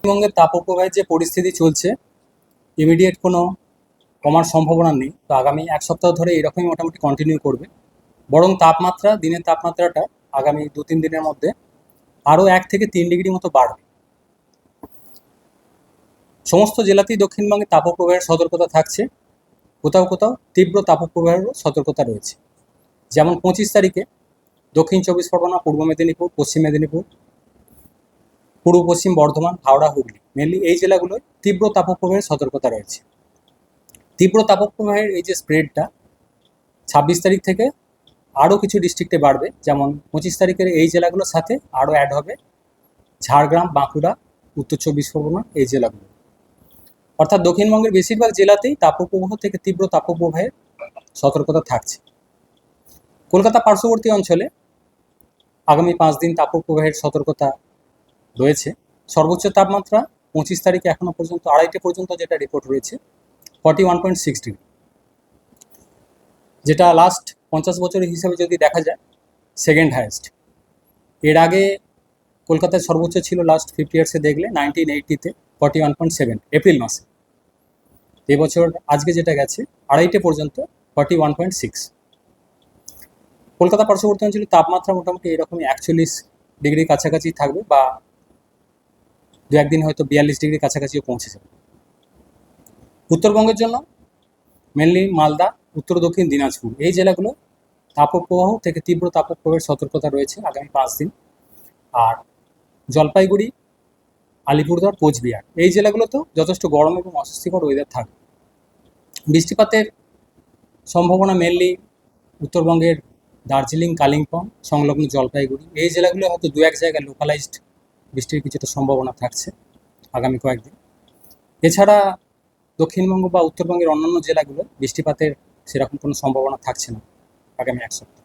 পশ্চিমবঙ্গের তাপপ্রবাহের যে পরিস্থিতি চলছে, ইমিডিয়েট কোনো কমার সম্ভাবনা নেই। তো আগামী এক সপ্তাহ ধরে এরকমই মোটামুটি কন্টিনিউ করবে। বরং দিনের তাপমাত্রাটা আগামী 2-3 দিনের মধ্যে আরও 1 থেকে 3 ডিগ্রি মতো বাড়বে। সমস্ত জেলাতেই দক্ষিণবঙ্গে তাপপ্রবাহের সতর্কতা থাকছে। কোথাও কোথাও তীব্র তাপপ্রবাহেরও সতর্কতা রয়েছে। যেমন 25 তারিখে দক্ষিণ চব্বিশ পরগনা, পূর্ব মেদিনীপুর, পশ্চিম মেদিনীপুর, পূর্ব পশ্চিম বর্ধমান, হাওড়া, হুগলি, মেনলি এই জেলাগুলোয় তীব্র তাপপ্রবাহের সতর্কতা রয়েছে। তীব্র তাপপ্রবাহের এই যে স্প্রেডটা 26 তারিখ থেকে আরও কিছু ডিস্ট্রিক্টে বাড়বে। যেমন 25 তারিখের এই জেলাগুলোর সাথে আরও অ্যাড হবে ঝাড়গ্রাম, বাঁকুড়া, উত্তর চব্বিশ পরগনা, এই জেলাগুলো। অর্থাৎ দক্ষিণবঙ্গের বেশিরভাগ জেলাতেই তাপপ্রবাহ থেকে তীব্র তাপপ্রবাহের সতর্কতা থাকছে। কলকাতা পার্শ্ববর্তী অঞ্চলে আগামী 5 দিন তাপপ্রবাহের সতর্কতা রয়েছে। সর্বোচ্চ তাপমাত্রা 25 তারিখে এখনো পর্যন্ত 2:30 পর্যন্ত যেটা রিপোর্ট রয়েছে 41.6 ডিগ্রি, যেটা লাস্ট 50 বছরের হিসাবে যদি দেখা যায় সেকেন্ড হাইয়েস্ট। এর আগে কলকাতায় সর্বোচ্চ ছিল লাস্ট 50 ইয়ার্সে দেখলে 1980-তে 41.7 এপ্রিল মাসে। এবছর আজকে যেটা গেছে 2:30 পর্যন্ত 41.6। কলকাতা পার্শ্ববর্তী অঞ্চলে তাপমাত্রা মোটামুটি এরকমই 41 ডিগ্রির কাছাকাছি থাকবে, বা 2-1 দিন হয়তো 42 ডিগ্রির কাছাকাছিও পৌঁছে যাবে। উত্তরবঙ্গের জন্য মেনলি মালদা, উত্তর দক্ষিণ দিনাজপুর, এই জেলাগুলো তাপপ্রবাহ থেকে তীব্র তাপপ্রবাহের সতর্কতা রয়েছে আগামী 5 দিন। আর জলপাইগুড়ি, আলিপুরদুয়ার, কোচবিহার, এই জেলাগুলোতেও যথেষ্ট গরম এবং অস্বস্তিকর ওয়েদার থাকবে। বৃষ্টিপাতের সম্ভাবনা মেনলি উত্তরবঙ্গের দার্জিলিং, কালিম্পং সংলগ্ন জলপাইগুড়ি, এই জেলাগুলো হয়তো 2-1 জায়গায় লোকালাইজড বৃষ্টির কিছুটা সম্ভাবনা থাকছে আগামী কয়েকদিন। এছাড়া দক্ষিণবঙ্গ বা উত্তরবঙ্গের অন্যান্য জেলাগুলো বৃষ্টিপাতের সেরকম কোনো সম্ভাবনা থাকছে না আগামী এক সপ্তাহ।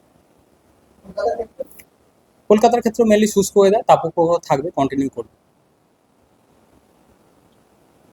কলকাতার ক্ষেত্রে মেনলি শুষ্ক ওয়েদার, তাপপ্রবাহ থাকবে, কন্টিনিউ করবে।